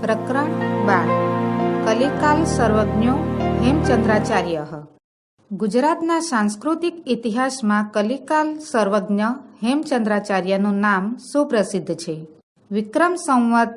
પ્રકરણ 12 કલિકાલ સર્વજ્ઞો હેમચંદ્રાચાર્ય। ગુજરાતના સાંસ્કૃતિક ઇતિહાસમાં કલિકાલ સર્વજ્ઞ હેમચંદ્રાચાર્યનું નામ સુપ્રસિદ્ધ છે। વિક્રમ સંવત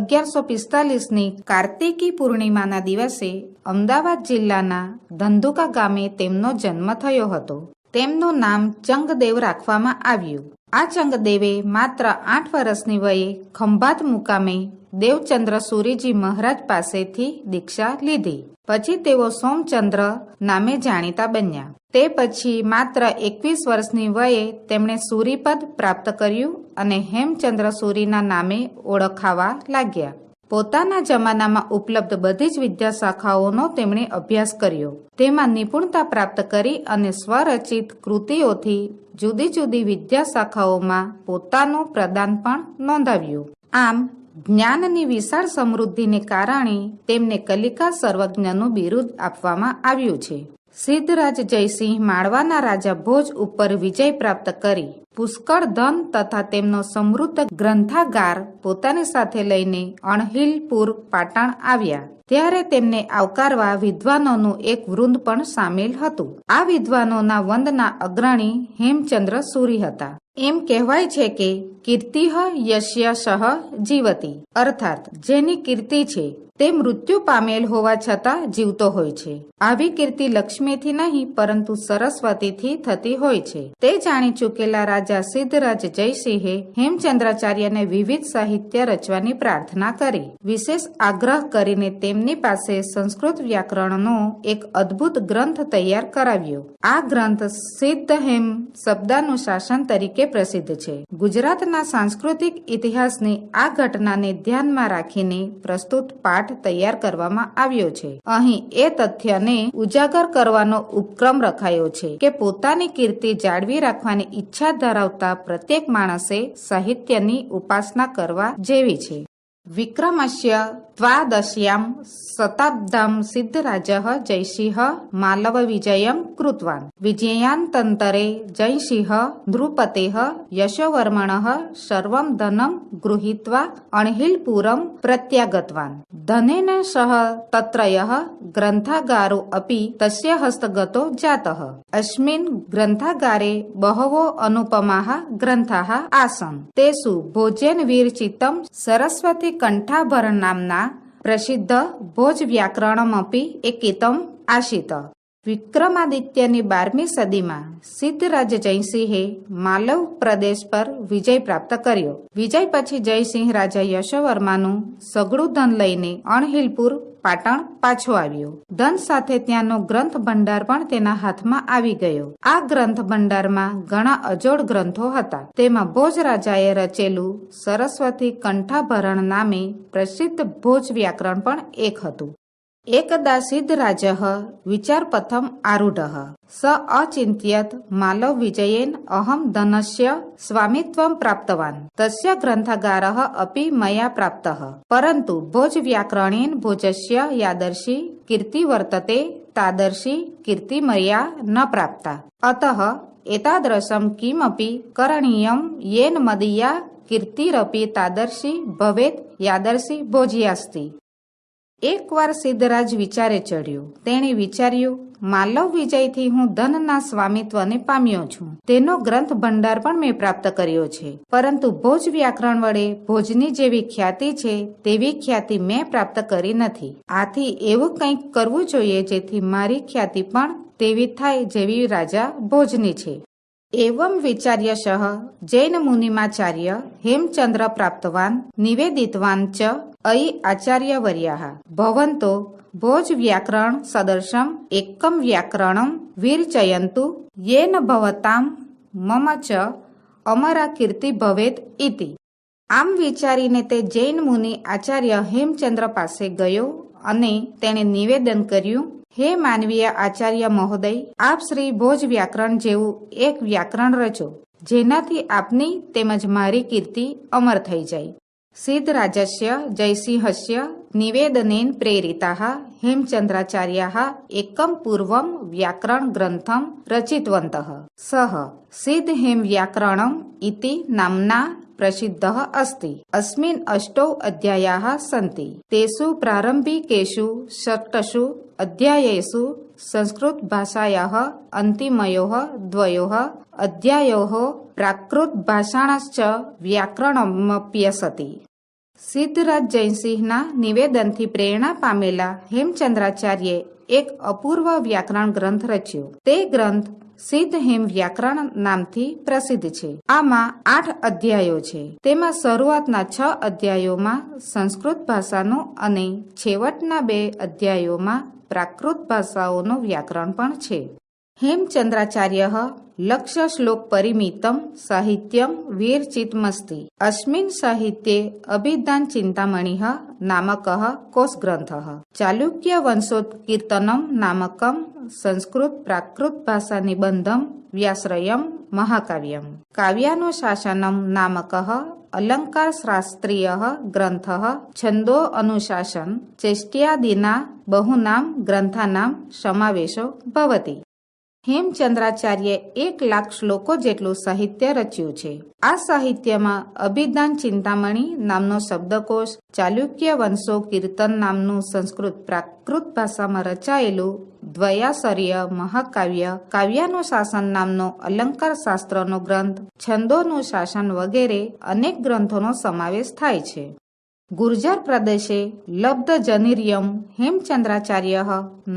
1145ની કાર્તિકી પૂર્ણિમાના દિવસે અમદાવાદ જિલ્લાના ધંધુકા ગામે તેમનો જન્મ થયો હતો। તેમનું નામ ચંગદેવ રાખવામાં આવ્યું। આ ચંગદેવે માત્ર 8 વર્ષની વયે ખંભાત મુકામે દેવચંદ્ર સુરીજી મહારાજ પાસેથી દીક્ષા લીધી। પછી તેઓ સોમચંદ્ર નામે જાણીતા બન્યા। તે પછી માત્ર 21 વર્ષની વયે તેમણે સુરીપદ પ્રાપ્ત કર્યું અને હેમચંદ્ર સુરીના નામે ઓળખાવા લાગ્યા। પોતાના જમાનામાં ઉપલબ્ધ બધી જ વિદ્યા શાખાઓનો તેમણે અભ્યાસ કર્યો। તેમાં નિપુણતા પ્રાપ્ત કરી અને સ્વરચિત કૃતિઓથી જુદી જુદી વિદ્યા શાખાઓમાં પોતાનું પ્રદાન પણ નોંધાવ્યું। આમ જ્ઞાનની વિશાળ સમૃદ્ધિને કારણે તેમને કલિકા સર્વજ્ઞનું બિરુદ આપવામાં આવ્યું છે। સિદ્ધરાજ જયસિંહ માળવાના રાજા ભોજ ઉપર વિજય પ્રાપ્ત કરી પુષ્કળ ધન તથા તેમનો સમૃદ્ધ ગ્રંથાગાર પોતાની સાથે લઈને અણહિલપુર પાટણ આવ્યા। ત્યારે તેમને આવકારવા વિદ્વાનોનું એક વૃંદ પણ સામેલ હતું। આ વિદ્વાનોના વંદના અગ્રણી હેમચંદ્ર સુરી હતા। એમ કહેવાય છે કે કીર્તિઃ યસ્ય સહ જીવતી, અર્થાત જેની કીર્તિ છે તે મૃત્યુ પામેલ હોવા છતાં જીવતો હોય છે। આવી કીર્તિ લક્ષ્મીથી નહીં પરંતુ સરસ્વતીથી થતી હોય છે। તે જાણી ચૂકેલા રાજા સિદ્ધરાજ જયસિંહે હેમચંદ્રાચાર્યને વિવિધ સાહિત્ય રચવાની પ્રાર્થના કરી। વિશેષ આગ્રહ કરીને તેમની પાસે સંસ્કૃત વ્યાકરણનો એક અદ્ભુત ગ્રંથ તૈયાર કરાવ્યો। આ ગ્રંથ સિદ્ધ હેમ શબ્દાનુશાસન તરીકે પ્રસિદ્ધ છે। ગુજરાતના સાંસ્કૃતિક ઇતિહાસની આ ઘટનાને ધ્યાનમાં રાખીને પ્રસ્તુત પાઠ તૈયાર કરવામાં આવ્યો છે। અહીં એ તથ્યને ઉજાગર કરવાનો ઉપક્રમ રખાયો છે કે પોતાની કીર્તિ જાળવી રાખવાની ઈચ્છા ધરાવતા પ્રત્યેક માણસે સાહિત્યની ઉપાસના કરવા જેવી છે। વિક્રમસ્ય દ્વાદશ્યામ શતાબ્દામ સિદ્ધરાજઃ જયસિંહ માલવ વિજયમ કૃતવાન। વિજયાંતંતરે જયસિંહ નૃપતેઃ યશોવર્મણઃ સર્વં ધનમ ગૃહીત્વા અણહિલપુરમ પ્રત્યાગતવાન। ધનેન સહ તત્રયઃ ગ્રંથાગારો અપી તસ્ય હસ્તગતો જાતઃ। અસ્મિન ગ્રંથાગારે બહવો અનુપમાઃ ગ્રંથાઃ આસન। તેષુ ભોજેન વિરચિતમ સરસ્વતી કંઠાભરણ નામના પ્રસિદ્ધ ભોજ વ્યાકરણમપી એકેતમ આશિત। વિક્રમાદિત્યની 12મી સદીમાં સિદ્ધરાજ જયસિંહે માલવ પ્રદેશ પર વિજય પ્રાપ્ત કર્યો। વિજય પછી જયસિંહ રાજા યશોવર્માનું સઘળું ધન લઈને અણહિલપુર પાટણ પાછો આવ્યો। ધન સાથે ત્યાંનો ગ્રંથ ભંડાર પણ તેના હાથમાં આવી ગયો। આ ગ્રંથ ભંડારમાં ઘણા અજોડ ગ્રંથો હતા। તેમાં ભોજ રાજાએ રચેલું સરસ્વતી કંઠાભરણ નામે પ્રસિદ્ધ ભોજ વ્યાકરણ પણ એક હતું। એકદા સિદ્ધરાજઃ વિચારપથમ આરૂઢઃ સ અચિંત્યત માલવ વિજયેન અહમ ધનસ્ય સ્વામિત્વમ પ્રાપ્તવાન તસ્ય ગ્રંથાગારઃ અપી મયા પ્રાપ્તઃ પરંતુ ભોજ વ્યાકરણેન ભોજસ્ય યાદર્શી કીર્તિ વર્તતે તાદર્શી કીર્તિ મયા ન પ્રાપ્તા અતઃ એતાદૃશમ કિમપી કરણીયમ યેન મદીયા કીર્તિરપી તાદર્શી ભવેત યાદર્શી ભોજ્યાસ્તિ। એકવાર સિદ્ધરાજ વિચારે ચડ્યો। તેણે વિચાર્યું, માલવ વિજયથી હું ધનના સ્વામિત્વને પામ્યો છું। તેનો ગ્રંથ ભંડાર પણ મેં પ્રાપ્ત કર્યો છે, પરંતુ ભોજ વ્યાકરણ વડે ભોજની જેવી ખ્યાતિ છે તેવી ખ્યાતિ મેં પ્રાપ્ત કરી નથી। આથી એવું કંઈક કરવું જોઈએ જેથી મારી ખ્યાતિ પણ તેવી થાય જેવી રાજા ભોજની છે। એવં વિચાર્યશ જૈન મુનિમાચાર્ય હેમચંદ્ર પ્રાપ્તવાન નિવેદિતવાન ચ અયિ આચાર્યવર્યાઃ ભવન્તો ભોજ વ્યાકરણ સદર્શમ એકમ વ્યાકરણમ વિરચયંતુ યેન ભવતામ મમ ચ અમરા કીર્તિ ભવેત ઇતિ। આમ વિચારીને તે જૈન મુનિ આચાર્ય હેમચંદ્ર પાસે ગયો અને તેણે નિવેદન કર્યું, હે માનવીય આચાર્ય મહોદય, આપ શ્રી ભોજ વ્યાકરણ જેવું એક વ્યાકરણ રચો જેનાથી આપની તેમજ મારી કીર્તિ અમર થઈ જાય। સિદ્ધરાજસ્ય જયસિંહસ્ય નિવેદનેન પ્રેરિતાઃ હેમચંદ્રાચાર્યાઃ એકમ પૂર્વમ વ્યાકરણ ગ્રંથમ રચિતવन्तઃ સહ સિદ્ધ હેમ વ્યાકરણમ ઇતિ નામ્ના प्रसिद्धः अस्ति। अस्मिन् 8 अध्यायाः सन्ति। तेषु प्रारम्भिकेषु 6 अध्यायेषु संस्कृतभाषायाः अन्तिमयोः 2 अध्यायोः प्राकृतभाषाणश्च व्याकरणमप्यसति। સિદ્ધરાજ જયસિંહના નિવેદનથી પ્રેરણા પામેલા હેમચંદ્રાચાર્યે એક અપૂર્વ વ્યાકરણ ગ્રંથ રચ્યો. તે ગ્રંથ સિદ્ધ હેમ વ્યાકરણ નામથી પ્રસિદ્ધ છે. આમાં 8 અધ્યાયો છે. તેમાં શરૂઆતના 6 અધ્યાયોમાં સંસ્કૃત ભાષાનું અને છેવટના 2 અધ્યાયોમાં પ્રાકૃત ભાષાઓનું વ્યાકરણ પણ છે. હેમચંદ્રાચાર્ય લક્ષ્ય શ્લોક પરિમિતમ સાહિત્યમ વીરચિતમસ્તિ. અસ્મિન સાહિત્ये અભિધાન ચિંતામણિ નામક કોશગ્રંથ. ચાલુક્ય વંશોત્કીર્તનમ નામકમ સંસ્કૃત પ્રાકૃત ભાષા નિબંધમ વ્યાશ્રયમ મહાકાવ્યમ. કાવ્યાનુશાસનમ નામક અલંકાર શાસ્ત્રીય ગ્રંથ. છંદો અનુશાસન ચેષ્ટ્યાદિના બહુનામ ગ્રંથાનામ સમાવેશો ભવતિ. હેમચંદ્રાચાર્યે 1 લાખ શ્લોકો જેટલું સાહિત્ય રચ્યું છે. આ સાહિત્યમાં અભિધાન ચિંતામણી નામનો શબ્દકોશ, ચાલુક્ય વંશો કીર્તન નામનું સંસ્કૃત પ્રાકૃત ભાષામાં રચાયેલું દ્વયાસર્ય મહાકાવ્ય, કાવ્યાનુશાસન નામનો અલંકાર શાસ્ત્રનો ગ્રંથ, છંદોનું શાસન વગેરે અનેક ગ્રંથોનો સમાવેશ થાય છે. ગુર્જર પ્રદેશે લબ્ધજનિર્યમ હેમચંદ્રાચાર્ય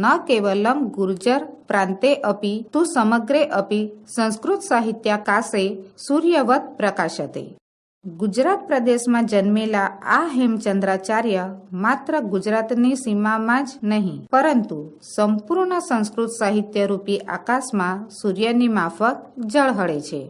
ન કેવલમ ગુર્જર પ્રાંતે અપી તુ સમગ્રે અપી સંસ્કૃત સાહિત્યાકાશે સૂર્યવત પ્રકાશતે. ગુજરાત પ્રદેશમાં જન્મેલા આ હેમચંદ્રાચાર્ય માત્ર ગુજરાતની સીમામાં જ નહીં પરંતુ સંપૂર્ણ સંસ્કૃત સાહિત્ય રૂપી આકાશમાં સૂર્યની માફક ઝળહળે છે.